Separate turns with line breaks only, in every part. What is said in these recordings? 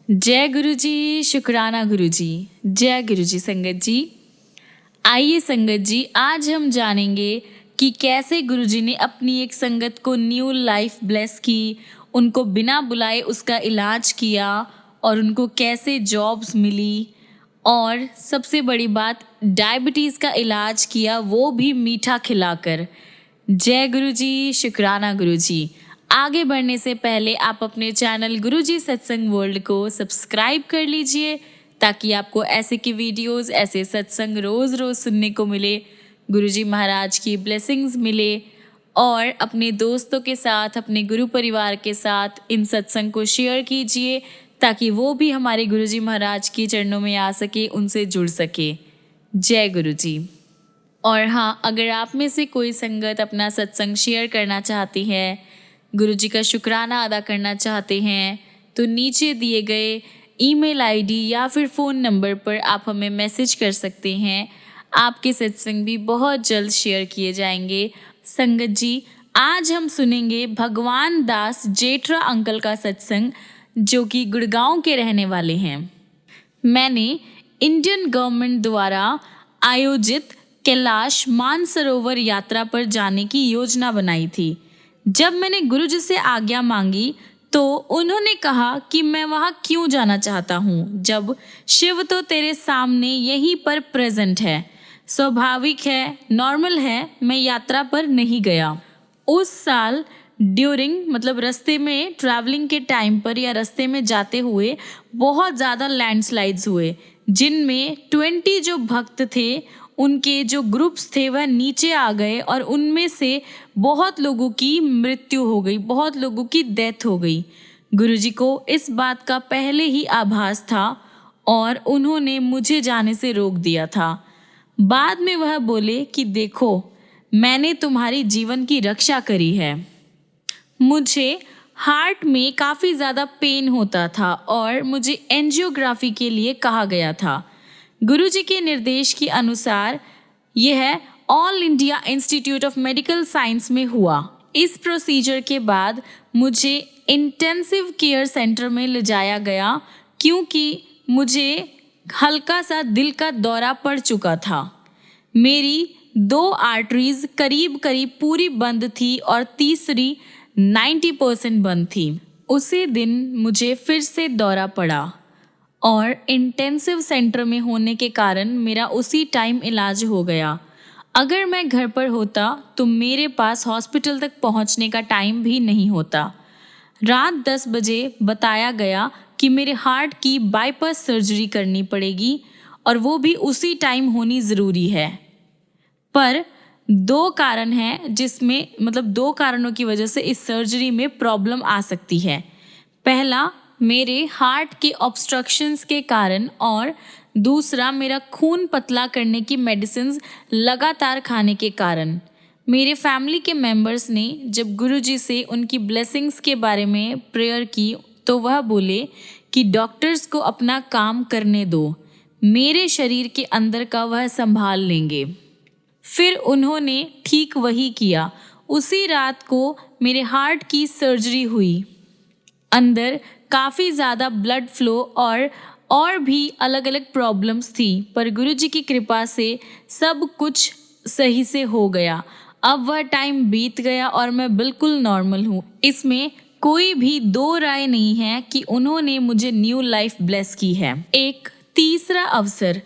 जय गुरु जी, शुक्राना गुरु जी। जय गुरु जी संगत जी। आइए संगत जी, आज हम जानेंगे कि कैसे गुरु जी ने अपनी एक संगत को न्यू लाइफ ब्लेस की, उनको बिना बुलाए उसका इलाज किया और उनको कैसे जॉब्स मिली, और सबसे बड़ी बात डायबिटीज़ का इलाज किया, वो भी मीठा खिलाकर। जय गुरु जी, शुक्राना गुरु जी। आगे बढ़ने से पहले आप अपने चैनल गुरुजी सत्संग वर्ल्ड को सब्सक्राइब कर लीजिए ताकि आपको ऐसे की वीडियोस, ऐसे सत्संग रोज़ रोज़ सुनने को मिले, गुरुजी महाराज की ब्लेसिंग्स मिले। और अपने दोस्तों के साथ, अपने गुरु परिवार के साथ इन सत्संग को शेयर कीजिए ताकि वो भी हमारे गुरुजी महाराज के चरणों में आ सके, उनसे जुड़ सके। जय गुरु जी। और हाँ, अगर आप में से कोई संगत अपना सत्संग शेयर करना चाहती है, गुरुजी का शुक्राना अदा करना चाहते हैं, तो नीचे दिए गए ईमेल आईडी या फिर फ़ोन नंबर पर आप हमें मैसेज कर सकते हैं। आपके सत्संग भी बहुत जल्द शेयर किए जाएंगे। संगत जी, आज हम सुनेंगे भगवान दास जेठरा अंकल का सत्संग, जो कि गुड़गांव के रहने वाले हैं। मैंने इंडियन गवर्नमेंट द्वारा आयोजित कैलाश मानसरोवर यात्रा पर जाने की योजना बनाई थी। जब मैंने गुरुजी से आज्ञा मांगी तो उन्होंने कहा कि मैं वहाँ क्यों जाना चाहता हूँ, जब शिव तो तेरे सामने यहीं पर प्रेजेंट है। स्वाभाविक है, नॉर्मल है, मैं यात्रा पर नहीं गया। उस साल ड्यूरिंग रास्ते में ट्रैवलिंग के टाइम पर या रास्ते में जाते हुए बहुत ज़्यादा लैंडस्लाइड्स हुए, जिनमें 20 जो भक्त थे उनके जो ग्रुप्स थे वह नीचे आ गए और उनमें से बहुत लोगों की मृत्यु हो गई, बहुत लोगों की डेथ हो गई। गुरुजी को इस बात का पहले ही आभास था और उन्होंने मुझे जाने से रोक दिया था। बाद में वह बोले कि देखो, मैंने तुम्हारी जीवन की रक्षा करी है। मुझे हार्ट में काफ़ी ज़्यादा पेन होता था और मुझे एंजियोग्राफी के लिए कहा गया था। गुरुजी के निर्देश के अनुसार यह all India institute of medical science में हुआ। इस प्रोसीजर के बाद मुझे इंटेंसिव केयर सेंटर में ले जाया गया क्योंकि मुझे हल्का सा दिल का दौरा पड़ चुका था। मेरी 2 आर्टरीज करीब करीब पूरी बंद थी और तीसरी 90% बंद थी। उसी दिन मुझे फिर से दौरा पड़ा और इंटेंसिव सेंटर में होने के कारण मेरा उसी टाइम इलाज हो गया। अगर मैं घर पर होता तो मेरे पास हॉस्पिटल तक पहुंचने का टाइम भी नहीं होता। रात 10 बजे बताया गया कि मेरे हार्ट की बाईपास सर्जरी करनी पड़ेगी और वो भी उसी टाइम होनी ज़रूरी है। पर 2 कारण हैं जिसमें 2 कारणों की वजह से इस सर्जरी में प्रॉब्लम आ सकती है। पहला, मेरे हार्ट के ऑब्स्ट्रक्शंस के कारण, और दूसरा मेरा खून पतला करने की मेडिसिन्स लगातार खाने के कारण। मेरे फैमिली के मेंबर्स ने जब गुरुजी से उनकी ब्लेसिंग्स के बारे में प्रेयर की तो वह बोले कि डॉक्टर्स को अपना काम करने दो, मेरे शरीर के अंदर का वह संभाल लेंगे। फिर उन्होंने ठीक वही किया। उसी रात को मेरे हार्ट की सर्जरी हुई। अंदर काफ़ी ज़्यादा ब्लड फ्लो और भी अलग अलग प्रॉब्लम्स थी, पर गुरुजी की कृपा से सब कुछ सही से हो गया। अब वह टाइम बीत गया और मैं बिल्कुल नॉर्मल हूँ। इसमें कोई भी 2 राय नहीं है कि उन्होंने मुझे न्यू लाइफ ब्लेस की है। एक तीसरा अवसर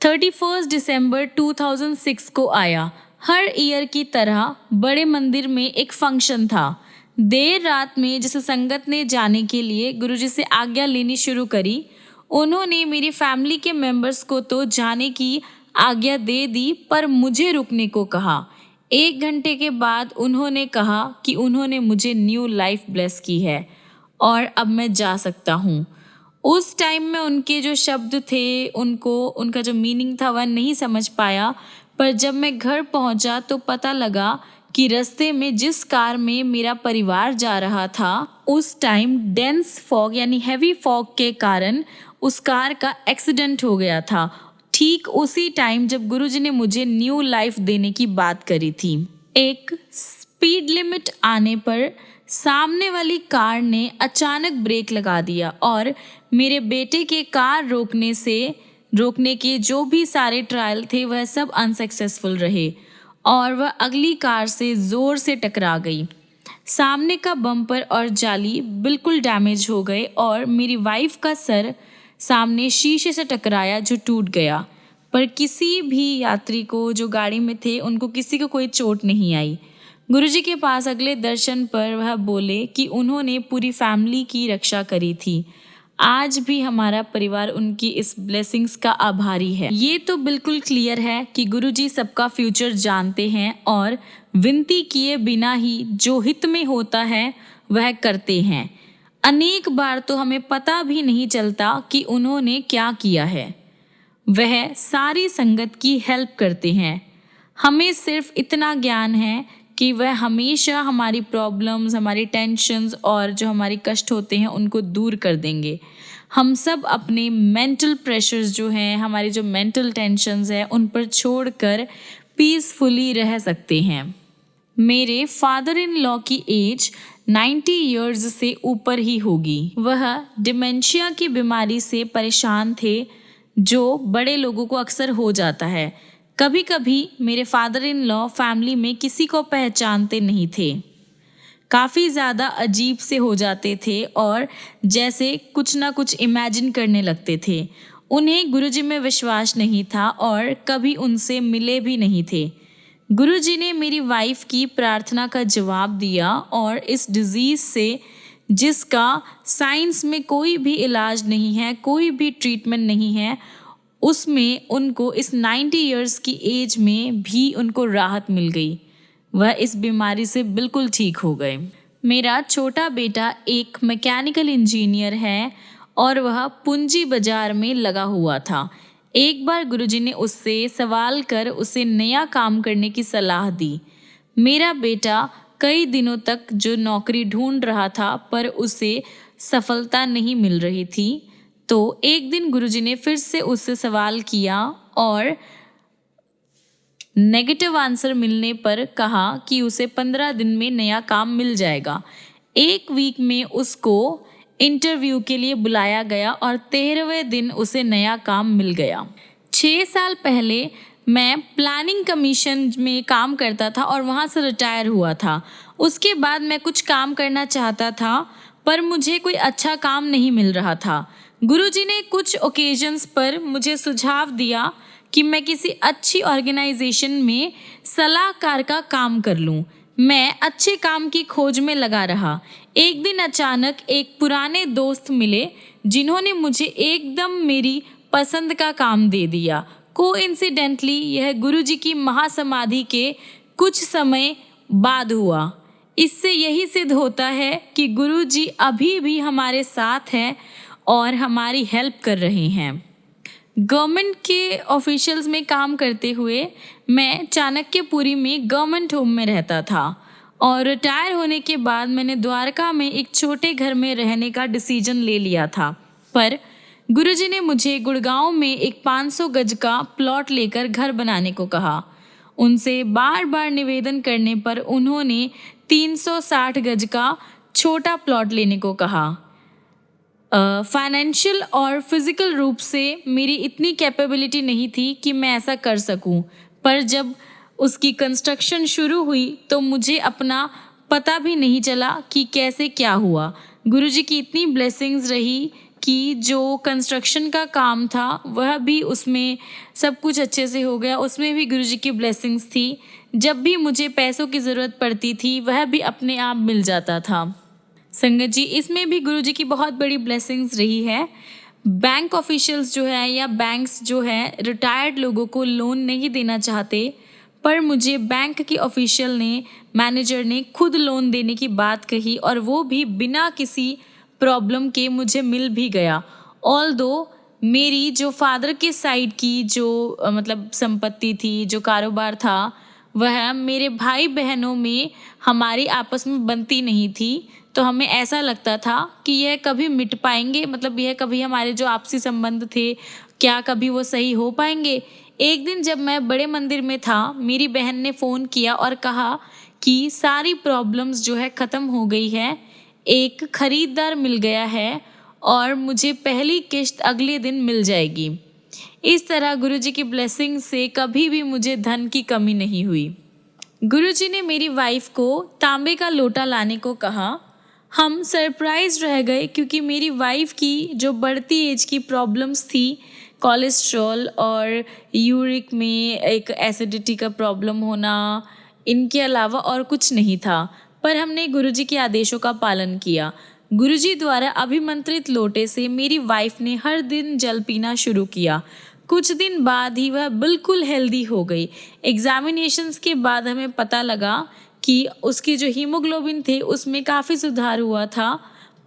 31 दिसंबर 2006 को आया। हर ईयर की तरह बड़े मंदिर में एक फंक्शन था। देर रात में जिस संगत ने जाने के लिए गुरुजी से आज्ञा लेनी शुरू करी, उन्होंने मेरी फैमिली के मेंबर्स को तो जाने की आज्ञा दे दी, पर मुझे रुकने को कहा। 1 घंटे के बाद उन्होंने कहा कि उन्होंने मुझे न्यू लाइफ ब्लेस की है और अब मैं जा सकता हूँ। उस टाइम में उनके जो शब्द थे, उनका जो मीनिंग था वह नहीं समझ पाया, पर जब मैं घर पहुँचा तो पता लगा कि रास्ते में जिस कार में मेरा परिवार जा रहा था, उस टाइम डेंस फॉग यानी हैवी फॉग के कारण उस कार का एक्सीडेंट हो गया था, ठीक उसी टाइम जब गुरुजी ने मुझे न्यू लाइफ देने की बात करी थी। एक स्पीड लिमिट आने पर सामने वाली कार ने अचानक ब्रेक लगा दिया और मेरे बेटे के कार रोकने के जो भी सारे ट्रायल थे वह सब अनसक्सेसफुल रहे और वह अगली कार से ज़ोर से टकरा गई। सामने का बम्पर और जाली बिल्कुल डैमेज हो गए और मेरी वाइफ का सर सामने शीशे से टकराया जो टूट गया, पर किसी भी यात्री को जो गाड़ी में थे उनको किसी को कोई चोट नहीं आई। गुरुजी के पास अगले दर्शन पर वह बोले कि उन्होंने पूरी फैमिली की रक्षा करी थी। आज भी हमारा परिवार उनकी इस ब्लेसिंग्स का आभारी है। ये तो बिल्कुल क्लियर है कि गुरुजी सबका फ्यूचर जानते हैं और विनती किए बिना ही जो हित में होता है वह करते हैं। अनेक बार तो हमें पता भी नहीं चलता कि उन्होंने क्या किया है। वह सारी संगत की हेल्प करते हैं। हमें सिर्फ इतना ज्ञान है कि वह हमेशा हमारी प्रॉब्लम्स, हमारी टेंशन्स और जो हमारे कष्ट होते हैं उनको दूर कर देंगे। हम सब अपने मेंटल प्रेशर्स जो हैं, हमारी जो मेंटल टेंशन्स हैं उन पर छोड़कर पीसफुली रह सकते हैं। मेरे फादर इन लॉ की एज 90 इयर्स से ऊपर ही होगी। वह डिमेंशिया की बीमारी से परेशान थे जो बड़े लोगों को अक्सर हो जाता है। कभी कभी मेरे फादर इन लॉ फैमिली में किसी को पहचानते नहीं थे, काफ़ी ज़्यादा अजीब से हो जाते थे और जैसे कुछ ना कुछ इमेजिन करने लगते थे। उन्हें गुरुजी में विश्वास नहीं था और कभी उनसे मिले भी नहीं थे। गुरुजी ने मेरी वाइफ की प्रार्थना का जवाब दिया और इस डिज़ीज़ से जिसका साइंस में कोई भी इलाज नहीं है, कोई भी ट्रीटमेंट नहीं है, उसमें उनको इस 90 इयर्स की एज में भी उनको राहत मिल गई। वह इस बीमारी से बिल्कुल ठीक हो गए। मेरा छोटा बेटा एक मैकेनिकल इंजीनियर है और वह पूंजी बाजार में लगा हुआ था। एक बार गुरुजी ने उससे सवाल कर उसे नया काम करने की सलाह दी। मेरा बेटा कई दिनों तक जो नौकरी ढूंढ रहा था पर उसे सफलता नहीं मिल रही थी, तो एक दिन गुरुजी ने फिर से उससे सवाल किया और नेगेटिव आंसर मिलने पर कहा कि उसे 15 दिन में नया काम मिल जाएगा। एक वीक में उसको इंटरव्यू के लिए बुलाया गया और 13वें दिन उसे नया काम मिल गया। 6 साल पहले मैं प्लानिंग कमीशन में काम करता था और वहाँ से रिटायर हुआ था। उसके बाद मैं कुछ काम करना चाहता था पर मुझे कोई अच्छा काम नहीं मिल रहा था। गुरुजी ने कुछ ओकेजन्स पर मुझे सुझाव दिया कि मैं किसी अच्छी ऑर्गेनाइजेशन में सलाहकार का काम कर लूं। मैं अच्छे काम की खोज में लगा रहा। एक दिन अचानक एक पुराने दोस्त मिले जिन्होंने मुझे एकदम मेरी पसंद का काम दे दिया। कोइंसिडेंटली यह गुरुजी की महासमाधि के कुछ समय बाद हुआ। इससे यही सिद्ध होता है कि गुरुजी अभी भी हमारे साथ हैं और हमारी हेल्प कर रहे हैं। गवर्नमेंट के ऑफिशियल्स में काम करते हुए मैं चाणक्यपुरी में गवर्नमेंट होम में रहता था और रिटायर होने के बाद मैंने द्वारका में एक छोटे घर में रहने का डिसीजन ले लिया था। पर गुरुजी ने मुझे गुड़गांव में एक 500 गज का प्लॉट लेकर घर बनाने को कहा। उनसे बार बार निवेदन करने पर उन्होंने 360 गज का छोटा प्लॉट लेने को कहा। फाइनेंशियल और फिज़िकल रूप से मेरी इतनी कैपेबिलिटी नहीं थी कि मैं ऐसा कर सकूं, पर जब उसकी कंस्ट्रक्शन शुरू हुई तो मुझे अपना पता भी नहीं चला कि कैसे क्या हुआ। गुरुजी की इतनी ब्लेसिंग्स रही कि जो कंस्ट्रक्शन का काम था वह भी उसमें सब कुछ अच्छे से हो गया। उसमें भी गुरुजी की ब्लेसिंग्स थी। जब भी मुझे पैसों की ज़रूरत पड़ती थी वह भी अपने आप मिल जाता था। संगत जी, इसमें भी गुरुजी की बहुत बड़ी ब्लेसिंग्स रही है। बैंक ऑफिशियल्स जो है या बैंक्स जो है रिटायर्ड लोगों को लोन नहीं देना चाहते, पर मुझे बैंक के ऑफिशियल ने, मैनेजर ने खुद लोन देने की बात कही और वो भी बिना किसी प्रॉब्लम के मुझे मिल भी गया। ऑल्दो मेरी जो फादर के साइड की जो मतलब संपत्ति थी, जो कारोबार था, वह मेरे भाई बहनों में हमारी आपस में बनती नहीं थी, तो हमें ऐसा लगता था कि यह कभी मिट पाएंगे, मतलब यह कभी हमारे जो आपसी संबंध थे क्या कभी वो सही हो पाएंगे। एक दिन जब मैं बड़े मंदिर में था, मेरी बहन ने फ़ोन किया और कहा कि सारी प्रॉब्लम्स जो है ख़त्म हो गई है, एक ख़रीदार मिल गया है और मुझे पहली किश्त अगले दिन मिल जाएगी। इस तरह गुरुजी की ब्लेसिंग से कभी भी मुझे धन की कमी नहीं हुई। गुरुजी ने मेरी वाइफ को तांबे का लोटा लाने को कहा। हम सरप्राइज रह गए क्योंकि मेरी वाइफ की जो बढ़ती एज की प्रॉब्लम्स थी, कोलेस्ट्रॉल और यूरिक में एक एसिडिटी का प्रॉब्लम होना, इनके अलावा और कुछ नहीं था। पर हमने गुरुजी के आदेशों का पालन किया। गुरुजी द्वारा अभिमंत्रित लोटे से मेरी वाइफ ने हर दिन जल पीना शुरू किया। कुछ दिन बाद ही वह बिल्कुल हेल्दी हो गई। एग्जामिनेशंस के बाद हमें पता लगा कि उसकी जो हीमोग्लोबिन थे उसमें काफ़ी सुधार हुआ था,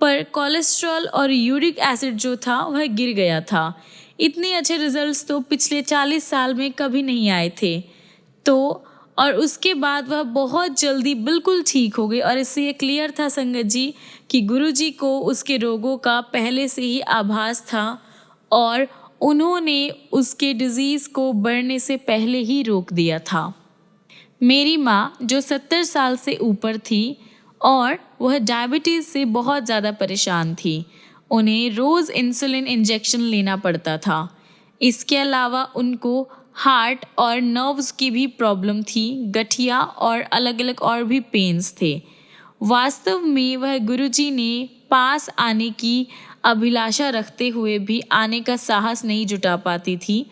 पर कोलेस्ट्रॉल और यूरिक एसिड जो था वह गिर गया था। इतने अच्छे रिजल्ट्स तो पिछले 40 साल में कभी नहीं आए थे। तो और उसके बाद वह बहुत जल्दी बिल्कुल ठीक हो गई और इससे ये क्लियर था संगत जी कि गुरुजी को उसके रोगों का पहले से ही आभास था और उन्होंने उसके डिजीज़ को बढ़ने से पहले ही रोक दिया था। मेरी माँ जो 70 साल से ऊपर थी और वह डायबिटीज़ से बहुत ज़्यादा परेशान थी, उन्हें रोज़ इंसुलिन इंजेक्शन लेना पड़ता था। इसके अलावा उनको हार्ट और नर्व्स की भी प्रॉब्लम थी, गठिया और अलग अलग और भी पेन्स थे। वास्तव में वह गुरुजी ने पास आने की अभिलाषा रखते हुए भी आने का साहस नहीं जुटा पाती थी,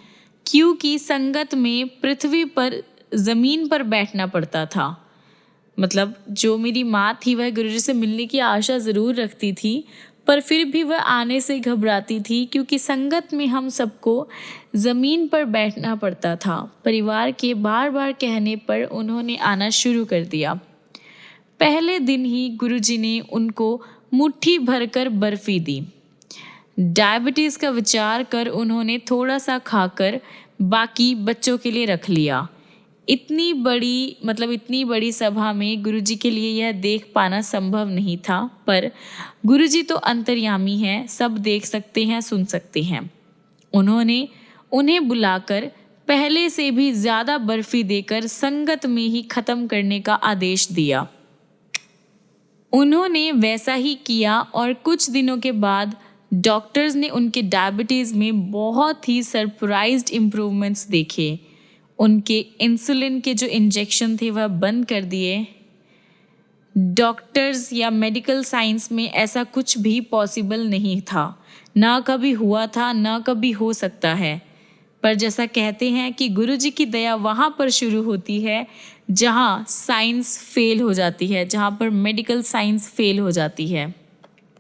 क्योंकि संगत में पृथ्वी पर ज़मीन पर बैठना पड़ता था। मतलब जो मेरी माँ थी वह गुरुजी से मिलने की आशा ज़रूर रखती थी, पर फिर भी वह आने से घबराती थी क्योंकि संगत में हम सबको ज़मीन पर बैठना पड़ता था। परिवार के बार बार कहने पर उन्होंने आना शुरू कर दिया। पहले दिन ही गुरुजी ने उनको मुट्ठी भरकर बर्फ़ी दी। डायबिटीज़ का विचार कर उन्होंने थोड़ा सा खाकर बाकी बच्चों के लिए रख लिया। इतनी बड़ी सभा में गुरुजी के लिए यह देख पाना संभव नहीं था, पर गुरुजी तो अंतर्यामी हैं, सब देख सकते हैं, सुन सकते हैं। उन्होंने उन्हें बुलाकर पहले से भी ज़्यादा बर्फ़ी देकर संगत में ही ख़त्म करने का आदेश दिया। उन्होंने वैसा ही किया और कुछ दिनों के बाद डॉक्टर्स ने उनके डायबिटीज़ में बहुत ही सरप्राइज्ड इम्प्रूवमेंट्स देखे। उनके इंसुलिन के जो इंजेक्शन थे वह बंद कर दिए। डॉक्टर्स या मेडिकल साइंस में ऐसा कुछ भी पॉसिबल नहीं था, ना कभी हुआ था, ना कभी हो सकता है। पर जैसा कहते हैं कि गुरुजी की दया वहाँ पर शुरू होती है जहाँ साइंस फेल हो जाती है, जहाँ पर मेडिकल साइंस फेल हो जाती है।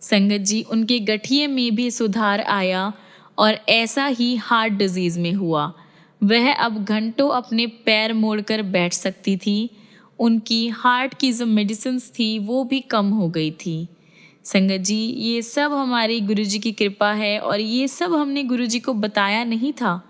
संगत जी, उनके गठिए में भी सुधार आया और ऐसा ही हार्ट डिजीज़ में हुआ। वह अब घंटों अपने पैर मोड़कर बैठ सकती थी। उनकी हार्ट की जो मेडिसिन्स थी वो भी कम हो गई थी। संगत जी, ये सब हमारी गुरुजी की कृपा है और ये सब हमने गुरुजी को बताया नहीं था,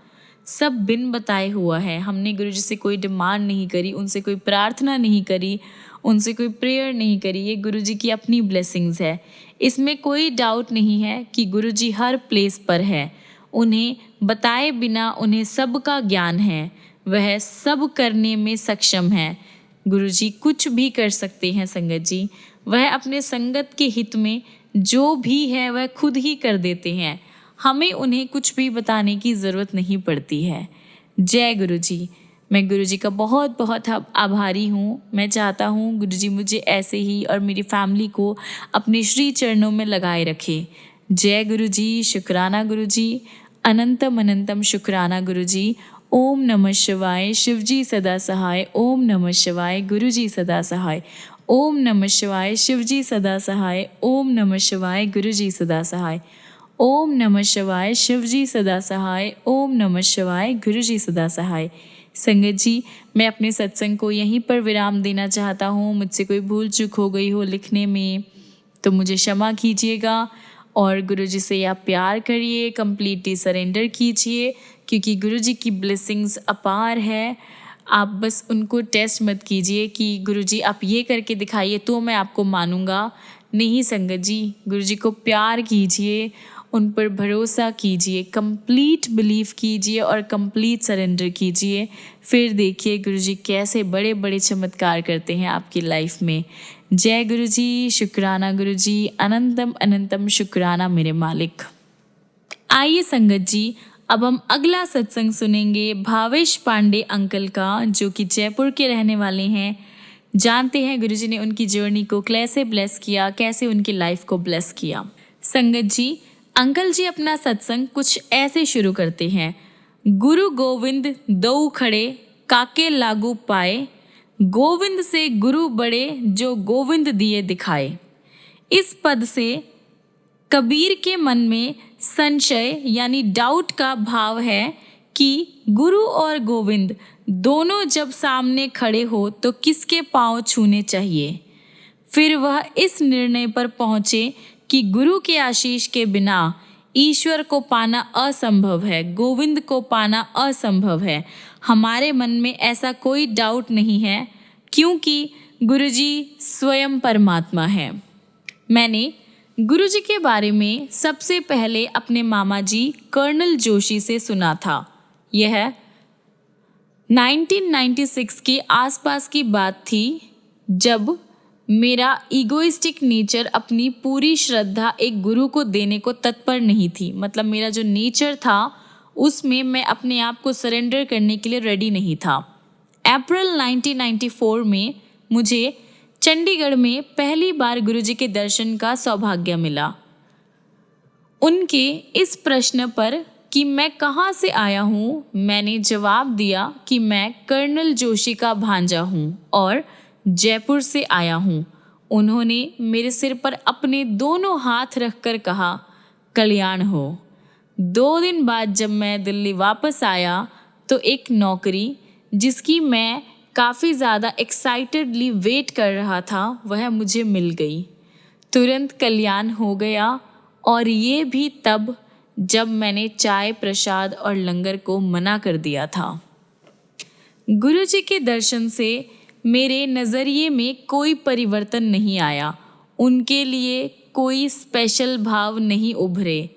सब बिन बताए हुआ है। हमने गुरुजी से कोई डिमांड नहीं करी, उनसे कोई प्रार्थना नहीं करी, उनसे कोई प्रेयर नहीं करी। ये गुरुजी की अपनी ब्लेसिंग्स है। इसमें कोई डाउट नहीं है कि गुरुजी हर प्लेस पर है। उन्हें बताए बिना उन्हें सबका ज्ञान है, वह सब करने में सक्षम है। गुरुजी कुछ भी कर सकते हैं संगत जी। वह अपने संगत के हित में जो भी है वह खुद ही कर देते हैं। हमें उन्हें कुछ भी बताने की ज़रूरत नहीं पड़ती है। जय गुरुजी। मैं गुरुजी का बहुत बहुत आभारी हूँ। मैं चाहता हूँ गुरुजी मुझे ऐसे ही और मेरी फैमिली को अपने श्री चरणों में लगाए रखे। जय गुरुजी। शुक्राना गुरुजी। अनंतम अनंतम शुक्राना गुरुजी। ओम नमः शिवाय। शिवजी सदा सहाय। ओम नमः शिवाय। गुरुजी सदा सहाय। ओम नमः शिवाय। शिवजी सदा सहाय। ओम नमः शिवाय। गुरुजी सदा सहाय। ओम नमः शिवाय। शिवजी सदा सहाय। ओम नमः शिवाय। गुरुजी सदा सहाय। संगत जी, मैं अपने सत्संग को यहीं पर विराम देना चाहता हूँ। मुझसे कोई भूल चूक हो गई हो लिखने में तो मुझे क्षमा कीजिएगा और गुरुजी से आप प्यार करिए, कंप्लीटली सरेंडर कीजिए, क्योंकि गुरुजी की ब्लेसिंग्स अपार है। आप बस उनको टेस्ट मत कीजिए कि गुरुजी आप ये करके दिखाइए तो मैं आपको मानूंगा। नहीं संगत जी, गुरुजी को प्यार कीजिए उन पर भरोसा कीजिए, कंप्लीट बिलीव कीजिए और कंप्लीट सरेंडर कीजिए। फिर देखिए गुरुजी कैसे बड़े बड़े चमत्कार करते हैं आपकी लाइफ में। जय गुरुजी, शुक्राना गुरुजी, अनंतम अनंतम शुक्राना मेरे मालिक। आइए संगत जी, अब हम अगला सत्संग सुनेंगे भावेश पांडे अंकल का, जो कि जयपुर के रहने वाले हैं। जानते हैं गुरुजी ने उनकी जर्नी को कैसे ब्लेस किया, कैसे उनकी लाइफ को ब्लेस किया। संगत जी, अंकल जी अपना सत्संग कुछ ऐसे शुरू करते हैं। गुरु गोविंद दो खड़े, काके लागू पाए, गोविंद से गुरु बड़े, जो गोविंद दिए दिखाए। इस पद से कबीर के मन में संशय यानी डाउट का भाव है कि गुरु और गोविंद दोनों जब सामने खड़े हो तो किसके पांव छूने चाहिए। फिर वह इस निर्णय पर पहुंचे कि गुरु के आशीष के बिना ईश्वर को पाना असंभव है, गोविंद को पाना असंभव है। हमारे मन में ऐसा कोई डाउट नहीं है, क्योंकि गुरुजी स्वयं परमात्मा है। मैंने गुरुजी के बारे में सबसे पहले अपने मामा जी कर्नल जोशी से सुना था। यह 1996 के आसपास की बात थी, जब मेरा ईगोइस्टिक नेचर अपनी पूरी श्रद्धा एक गुरु को देने को तत्पर नहीं थी। मतलब मेरा जो नेचर था उसमें मैं अपने आप को सरेंडर करने के लिए रेडी नहीं था। अप्रैल 1994 में मुझे चंडीगढ़ में पहली बार गुरुजी के दर्शन का सौभाग्य मिला। उनके इस प्रश्न पर कि मैं कहाँ से आया हूँ, मैंने जवाब दिया कि मैं कर्नल जोशी का भांजा हूँ और जयपुर से आया हूँ। उन्होंने मेरे सिर पर अपने दोनों हाथ रखकर कहा, कल्याण हो। 2 दिन बाद जब मैं दिल्ली वापस आया तो एक नौकरी जिसकी मैं काफ़ी ज़्यादा एक्साइटेडली वेट कर रहा था, वह मुझे मिल गई। तुरंत कल्याण हो गया, और ये भी तब जब मैंने चाय प्रसाद और लंगर को मना कर दिया था। गुरुजी के दर्शन से मेरे नज़रिए में कोई परिवर्तन नहीं आया, उनके लिए कोई स्पेशल भाव नहीं उभरे।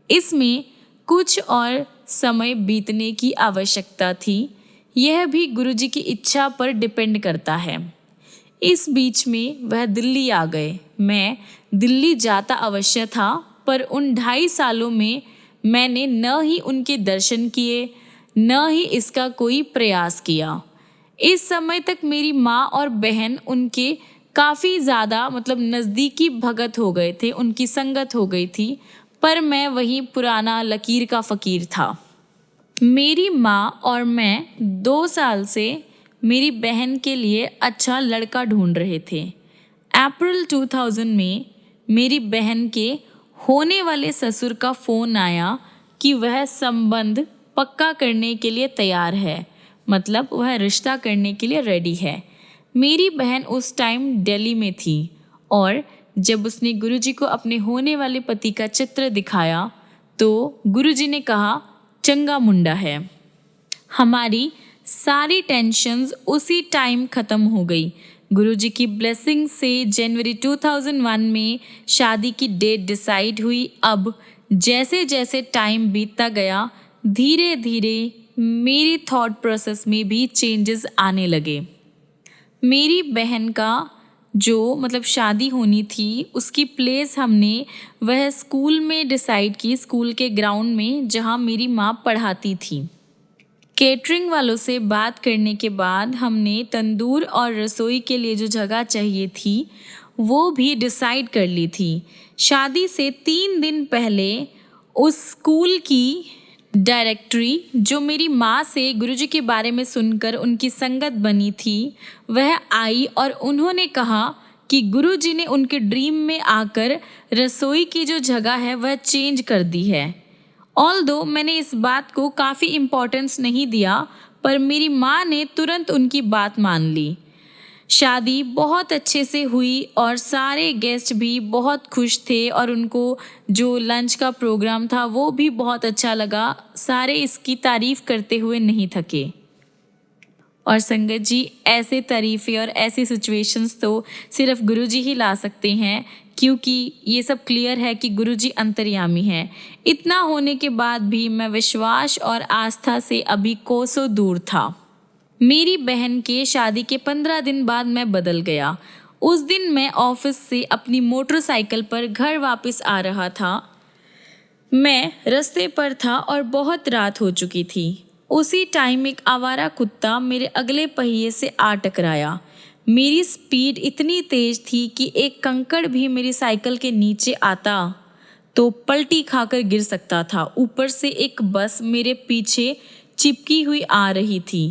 इसमें कुछ और समय बीतने की आवश्यकता थी। यह भी गुरुजी की इच्छा पर डिपेंड करता है। इस बीच में वह दिल्ली आ गए। मैं दिल्ली जाता अवश्य था, पर उन 2.5 सालों में मैंने न ही उनके दर्शन किए, न ही इसका कोई प्रयास किया। इस समय तक मेरी माँ और बहन उनके काफ़ी ज़्यादा नज़दीकी भगत हो गए थे, उनकी संगत हो गई थी, पर मैं वही पुराना लकीर का फ़कीर था। मेरी माँ और मैं 2 साल से मेरी बहन के लिए अच्छा लड़का ढूंढ रहे थे। अप्रैल 2000 में मेरी बहन के होने वाले ससुर का फ़ोन आया कि वह संबंध पक्का करने के लिए तैयार है, मतलब वह रिश्ता करने के लिए रेडी है। मेरी बहन उस टाइम दिल्ली में थी, और जब उसने गुरुजी को अपने होने वाले पति का चित्र दिखाया तो गुरुजी ने कहा, चंगा मुंडा है। हमारी सारी टेंशन्स उसी टाइम ख़त्म हो गई। गुरुजी की ब्लेसिंग से जनवरी 2001 में शादी की डेट डिसाइड हुई। अब जैसे जैसे टाइम बीतता गया, धीरे धीरे मेरी थॉट प्रोसेस में भी चेंजेस आने लगे। मेरी बहन का जो शादी होनी थी, उसकी प्लेस हमने वह स्कूल में डिसाइड की, स्कूल के ग्राउंड में जहाँ मेरी माँ पढ़ाती थी। केटरिंग वालों से बात करने के बाद हमने तंदूर और रसोई के लिए जो जगह चाहिए थी वो भी डिसाइड कर ली थी। शादी से 3 दिन पहले उस स्कूल की डायरेक्टरी, जो मेरी माँ से गुरुजी के बारे में सुनकर उनकी संगत बनी थी, वह आई और उन्होंने कहा कि गुरुजी ने उनके ड्रीम में आकर रसोई की जो जगह है वह चेंज कर दी है। ऑल्दो मैंने इस बात को काफ़ी इम्पोर्टेंस नहीं दिया, पर मेरी माँ ने तुरंत उनकी बात मान ली। शादी बहुत अच्छे से हुई और सारे गेस्ट भी बहुत खुश थे, और उनको जो लंच का प्रोग्राम था वो भी बहुत अच्छा लगा। सारे इसकी तारीफ़ करते हुए नहीं थके। और संगत जी, ऐसे तारीफ़ें और ऐसी सिचुएशंस तो सिर्फ गुरुजी ही ला सकते हैं, क्योंकि ये सब क्लियर है कि गुरुजी अंतर्यामी हैं। इतना होने के बाद भी मैं विश्वास और आस्था से अभी कोसों दूर था। मेरी बहन के शादी के 15 दिन बाद मैं बदल गया। उस दिन मैं ऑफिस से अपनी मोटरसाइकिल पर घर वापस आ रहा था। मैं रास्ते पर था और बहुत रात हो चुकी थी। उसी टाइम एक आवारा कुत्ता मेरे अगले पहिए से आ टकराया। मेरी स्पीड इतनी तेज थी कि एक कंकड़ भी मेरी साइकिल के नीचे आता तो पलटी खाकर गिर सकता था। ऊपर से एक बस मेरे पीछे चिपकी हुई आ रही थी।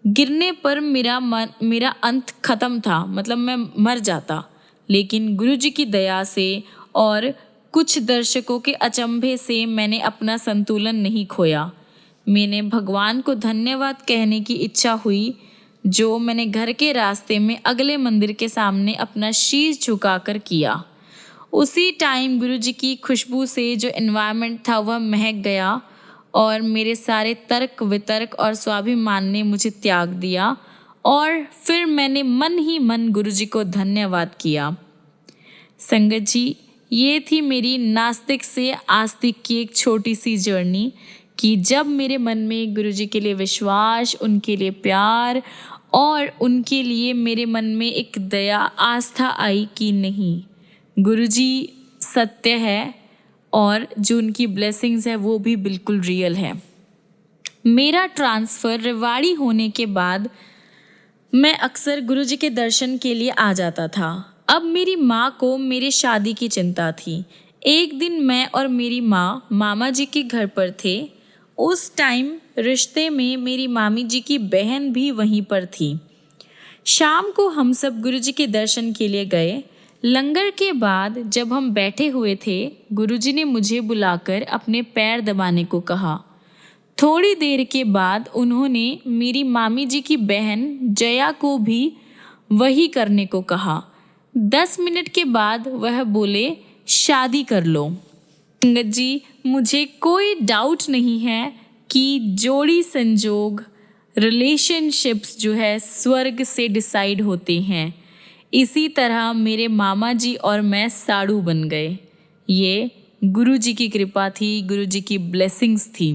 गिरने पर मेरा अंत खत्म था, मतलब मैं मर जाता। लेकिन गुरुजी की दया से और कुछ दर्शकों के अचंभे से मैंने अपना संतुलन नहीं खोया। मैंने भगवान को धन्यवाद कहने की इच्छा हुई जो मैंने घर के रास्ते में अगले मंदिर के सामने अपना शीश झुकाकर किया। उसी टाइम गुरुजी की खुशबू से जो एनवायरनमेंट था वह महक गया और मेरे सारे तर्क वितर्क और स्वाभिमान ने मुझे त्याग दिया और फिर मैंने मन ही मन गुरुजी को धन्यवाद किया। संगत जी, ये थी मेरी नास्तिक से आस्तिक की एक छोटी सी जर्नी कि जब मेरे मन में गुरुजी के लिए विश्वास, उनके लिए प्यार और उनके लिए मेरे मन में एक दया आस्था आई कि नहीं, गुरुजी सत्य है और जो उनकी ब्लेसिंग्स है वो भी बिल्कुल रियल है। मेरा ट्रांसफ़र रेवाड़ी होने के बाद मैं अक्सर गुरुजी के दर्शन के लिए आ जाता था। अब मेरी माँ को मेरी शादी की चिंता थी। एक दिन मैं और मेरी माँ मामा जी के घर पर थे। उस टाइम रिश्ते में मेरी मामी जी की बहन भी वहीं पर थी। शाम को हम सब गुरुजी के दर्शन के लिए गए। लंगर के बाद जब हम बैठे हुए थे, गुरुजी ने मुझे बुलाकर अपने पैर दबाने को कहा। थोड़ी देर के बाद उन्होंने मेरी मामी जी की बहन जया को भी वही करने को कहा। 10 मिनट के बाद वह बोले, शादी कर लो। संगत जी, मुझे कोई डाउट नहीं है कि जोड़ी संजोग, रिलेशनशिप्स जो है स्वर्ग से डिसाइड होते हैं। इसी तरह मेरे मामा जी और मैं साड़ू बन गए। ये गुरुजी की कृपा थी, गुरुजी की ब्लेसिंग्स थी।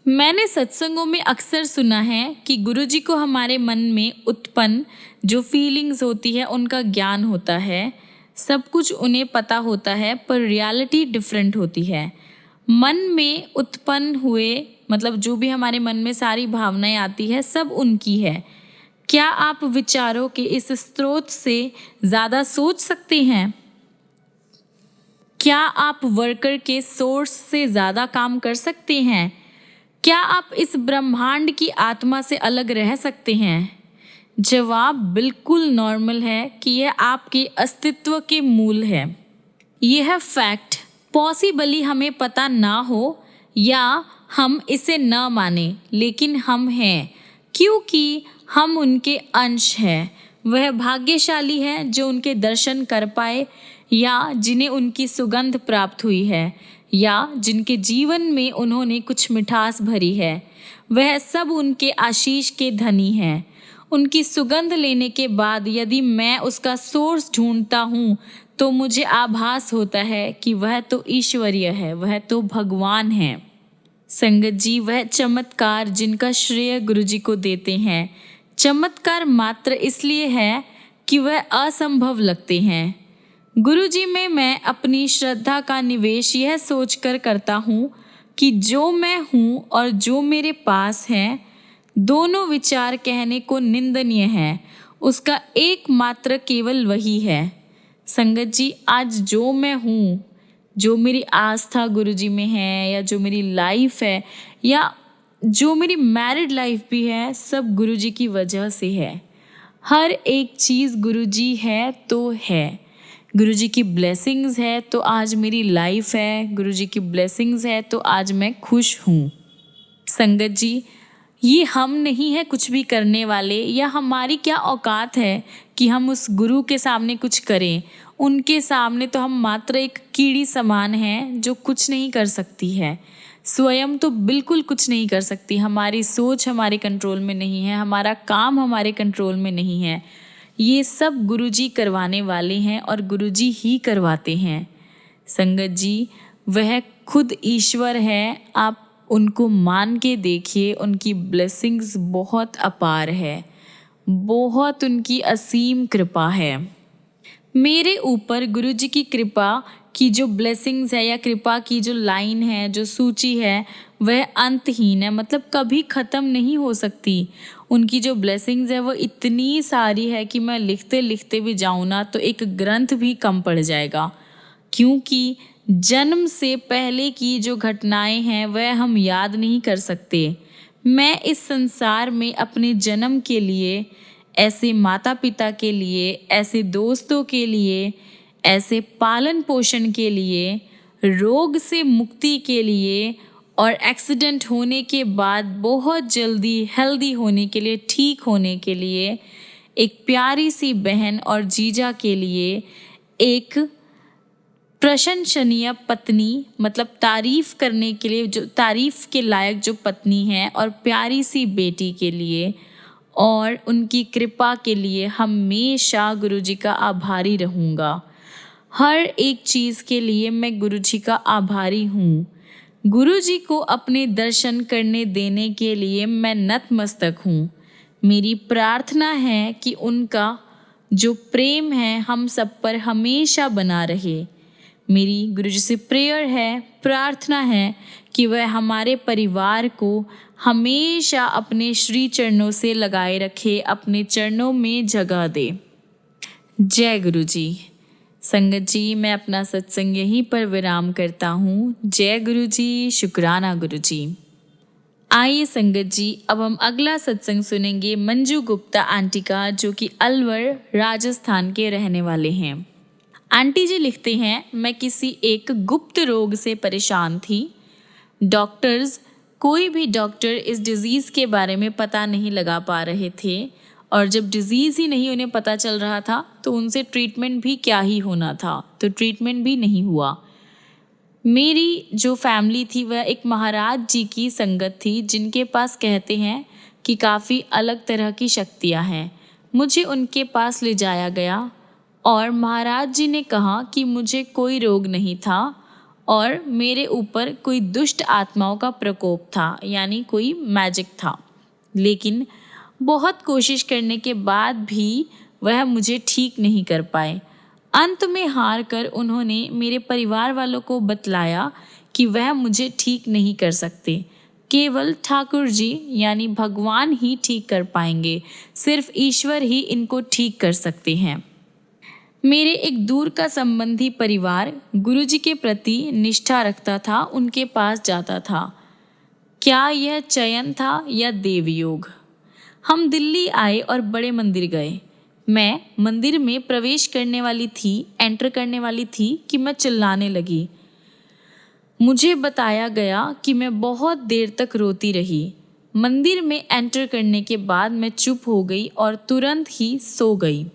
मैंने सत्संगों में अक्सर सुना है कि गुरुजी को हमारे मन में उत्पन्न जो फीलिंग्स होती है उनका ज्ञान होता है, सब कुछ उन्हें पता होता है, पर रियलिटी डिफरेंट होती है। मन में उत्पन्न हुए, मतलब जो भी हमारे मन में सारी भावनाएं आती है सब उनकी है। क्या आप विचारों के इस स्रोत से ज़्यादा सोच सकते हैं? क्या आप वर्कर के सोर्स से ज़्यादा काम कर सकते हैं? क्या आप इस ब्रह्मांड की आत्मा से अलग रह सकते हैं? जवाब बिल्कुल नॉर्मल है कि यह आपके अस्तित्व के मूल है। यह फैक्ट पॉसिबली हमें पता ना हो या हम इसे न माने, लेकिन हम हैं क्योंकि हम उनके अंश हैं। वह भाग्यशाली है जो उनके दर्शन कर पाए या जिन्हें उनकी सुगंध प्राप्त हुई है या जिनके जीवन में उन्होंने कुछ मिठास भरी है। वह सब उनके आशीष के धनी हैं। उनकी सुगंध लेने के बाद यदि मैं उसका सोर्स ढूंढता हूँ तो मुझे आभास होता है कि वह तो ईश्वरीय है, वह तो भगवान है। संगत जी, वह चमत्कार जिनका श्रेय गुरुजी को देते हैं, चमत्कार मात्र इसलिए है कि वह असंभव लगते हैं। गुरुजी में मैं अपनी श्रद्धा का निवेश यह सोचकर करता हूँ कि जो मैं हूँ और जो मेरे पास है, दोनों विचार कहने को निंदनीय है। उसका एकमात्र केवल वही है। संगत जी, आज जो मैं हूँ, जो मेरी आस्था गुरुजी में है या जो मेरी लाइफ है या जो मेरी मैरिड लाइफ भी है, सब गुरुजी की वजह से है। हर एक चीज़ गुरुजी है तो है। गुरुजी की ब्लेसिंग्स है तो आज मेरी लाइफ है, गुरुजी की ब्लेसिंग्स है तो आज मैं खुश हूँ। संगत जी, ये हम नहीं है कुछ भी करने वाले, या हमारी क्या औकात है कि हम उस गुरु के सामने कुछ करें। उनके सामने तो हम मात्र एक कीड़ी समान हैं जो कुछ नहीं कर सकती है। स्वयं तो बिल्कुल कुछ नहीं कर सकती। हमारी सोच हमारे कंट्रोल में नहीं है, हमारा काम हमारे कंट्रोल में नहीं है। ये सब गुरुजी करवाने वाले हैं और गुरुजी ही करवाते हैं। संगत जी, वह खुद ईश्वर है, आप उनको मान के देखिए, उनकी ब्लेसिंग्स बहुत अपार है, बहुत उनकी असीम कृपा है। मेरे ऊपर गुरुजी की कृपा की जो ब्लेसिंग्स है या कृपा की जो लाइन है, जो सूची है, वह अंतहीन है, मतलब कभी ख़त्म नहीं हो सकती। उनकी जो ब्लेसिंग्स है वो इतनी सारी है कि मैं लिखते लिखते भी जाऊँ ना तो एक ग्रंथ भी कम पड़ जाएगा, क्योंकि जन्म से पहले की जो घटनाएं हैं वह हम याद नहीं कर सकते। मैं इस संसार में अपने जन्म के लिए, ऐसे माता पिता के लिए, ऐसे दोस्तों के लिए, ऐसे पालन पोषण के लिए, रोग से मुक्ति के लिए और एक्सीडेंट होने के बाद बहुत जल्दी हेल्दी होने के लिए, ठीक होने के लिए, एक प्यारी सी बहन और जीजा के लिए, एक प्रशंसनीय पत्नी, मतलब तारीफ करने के लिए, जो तारीफ के लायक जो पत्नी है, और प्यारी सी बेटी के लिए और उनकी कृपा के लिए हमेशा गुरुजी का आभारी रहूँगा। हर एक चीज़ के लिए मैं गुरुजी का आभारी हूँ। गुरुजी को अपने दर्शन करने देने के लिए मैं नतमस्तक हूँ। मेरी प्रार्थना है कि उनका जो प्रेम है हम सब पर हमेशा बना रहे। मेरी गुरुजी से प्रेयर है, प्रार्थना है कि वह हमारे परिवार को हमेशा अपने श्री चरणों से लगाए रखे, अपने चरणों में जगह दे। जय गुरुजी। संगत जी, मैं अपना सत्संग यहीं पर विराम करता हूँ। जय गुरुजी, शुक्राना गुरुजी। आइए संगत जी, अब हम अगला सत्संग सुनेंगे मंजू गुप्ता आंटी का, जो कि अलवर राजस्थान के रहने वाले हैं। आंटी जी लिखते हैं, मैं किसी एक गुप्त रोग से परेशान थी। डॉक्टर्स, कोई भी डॉक्टर इस डिज़ीज़ के बारे में पता नहीं लगा पा रहे थे, और जब डिज़ीज़ ही नहीं उन्हें पता चल रहा था तो उनसे ट्रीटमेंट भी क्या ही होना था, तो ट्रीटमेंट भी नहीं हुआ। मेरी जो फैमिली थी वह एक महाराज जी की संगत थी, जिनके पास कहते हैं कि काफ़ी अलग तरह की शक्तियाँ हैं। मुझे उनके पास ले जाया गया और महाराज जी ने कहा कि मुझे कोई रोग नहीं था और मेरे ऊपर कोई दुष्ट आत्माओं का प्रकोप था, यानी कोई मैजिक था। लेकिन बहुत कोशिश करने के बाद भी वह मुझे ठीक नहीं कर पाए। अंत में हार कर उन्होंने मेरे परिवार वालों को बतलाया कि वह मुझे ठीक नहीं कर सकते, केवल ठाकुर जी यानी भगवान ही ठीक कर पाएंगे, सिर्फ ईश्वर ही इनको ठीक कर सकते हैं। मेरे एक दूर का संबंधी परिवार गुरुजी के प्रति निष्ठा रखता था, उनके पास जाता था। क्या यह चयन था या देवयोग? हम दिल्ली आए और बड़े मंदिर गए। मैं मंदिर में प्रवेश करने वाली थी, एंटर करने वाली थी कि मैं चिल्लाने लगी। मुझे बताया गया कि मैं बहुत देर तक रोती रही। मंदिर में एंटर करने के बाद मैं चुप हो गई और तुरंत ही सो गई।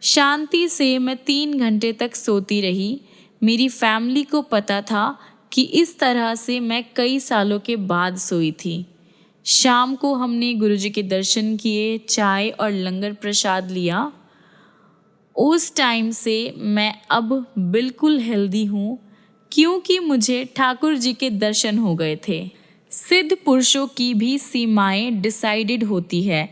शांति से मैं 3 घंटे तक सोती रही। मेरी फैमिली को पता था कि इस तरह से मैं कई सालों के बाद सोई थी। शाम को हमने गुरुजी के दर्शन किए, चाय और लंगर प्रसाद लिया। उस टाइम से मैं अब बिल्कुल हेल्दी हूँ, क्योंकि मुझे ठाकुर जी के दर्शन हो गए थे। सिद्ध पुरुषों की भी सीमाएं डिसाइडेड होती है।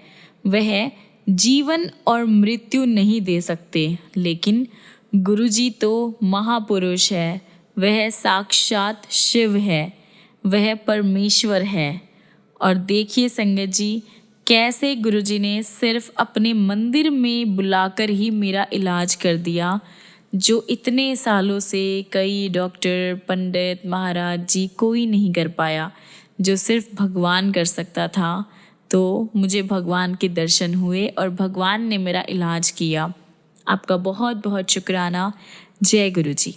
वह जीवन और मृत्यु नहीं दे सकते, लेकिन गुरुजी तो महापुरुष है। वह साक्षात शिव है, वह परमेश्वर है। और देखिए संगत जी, कैसे गुरुजी ने सिर्फ अपने मंदिर में बुलाकर ही मेरा इलाज कर दिया, जो इतने सालों से कई डॉक्टर, पंडित, महाराज जी कोई नहीं कर पाया, जो सिर्फ भगवान कर सकता था। तो मुझे भगवान के दर्शन हुए और भगवान ने मेरा इलाज किया। आपका बहुत बहुत शुक्राना। जय गुरुजी।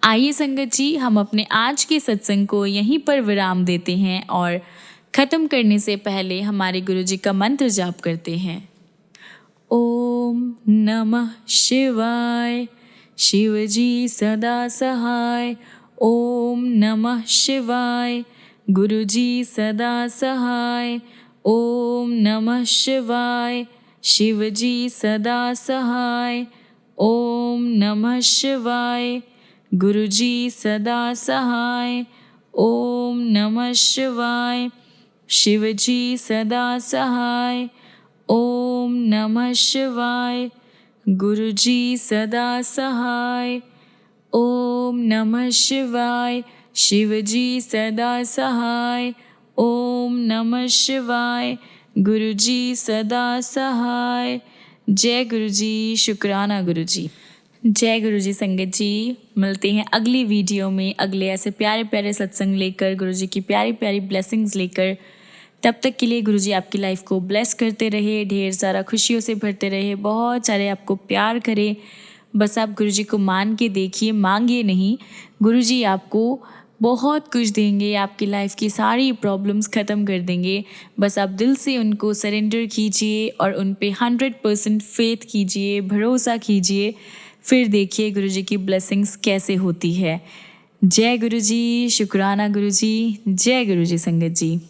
आइए संगत जी, हम अपने आज के सत्संग को यहीं पर विराम देते हैं और ख़त्म करने से पहले हमारे गुरुजी का मंत्र जाप करते हैं। ओम नमः शिवाय, शिवजी सदा सहाय। ओम नमः शिवाय, गुरुजी सदा सहाय। ओम नमः शिवाय, शिव जी सदा सहाय। ओम नमः शिवाय। गुरु जी सदा सहाय। ओम नमः शिवाय। शिव जी सदा सहाय। ओम नमः शिवाय। गुरु जी सदा सहाय। ओम नमः शिवाय। शिव जी सदा सहाय। ओम नमः शिवाय। गुरु जी सदा सहाय। जय गुरु जी। शुक्राना गुरु जी। जय गुरु जी संगत जी। मिलते हैं अगली वीडियो में अगले ऐसे प्यारे प्यारे सत्संग लेकर, गुरु जी की प्यारी प्यारी ब्लेसिंग्स लेकर। तब तक के लिए गुरु जी आपकी लाइफ को ब्लेस करते रहे, ढेर सारा खुशियों से भरते रहे, बहुत सारे आपको प्यार करें। बस आप गुरु जी को मान के देखिए, मांगिए नहीं। गुरु जी आपको बहुत कुछ देंगे, आपकी लाइफ की सारी प्रॉब्लम्स ख़त्म कर देंगे। बस आप दिल से उनको सरेंडर कीजिए और उन पे 100% फेथ कीजिए, भरोसा कीजिए। फिर देखिए गुरु जी की ब्लेसिंग्स कैसे होती है। जय गुरु जी। शुक्राना गुरु जी। जय गुरु जी संगत जी।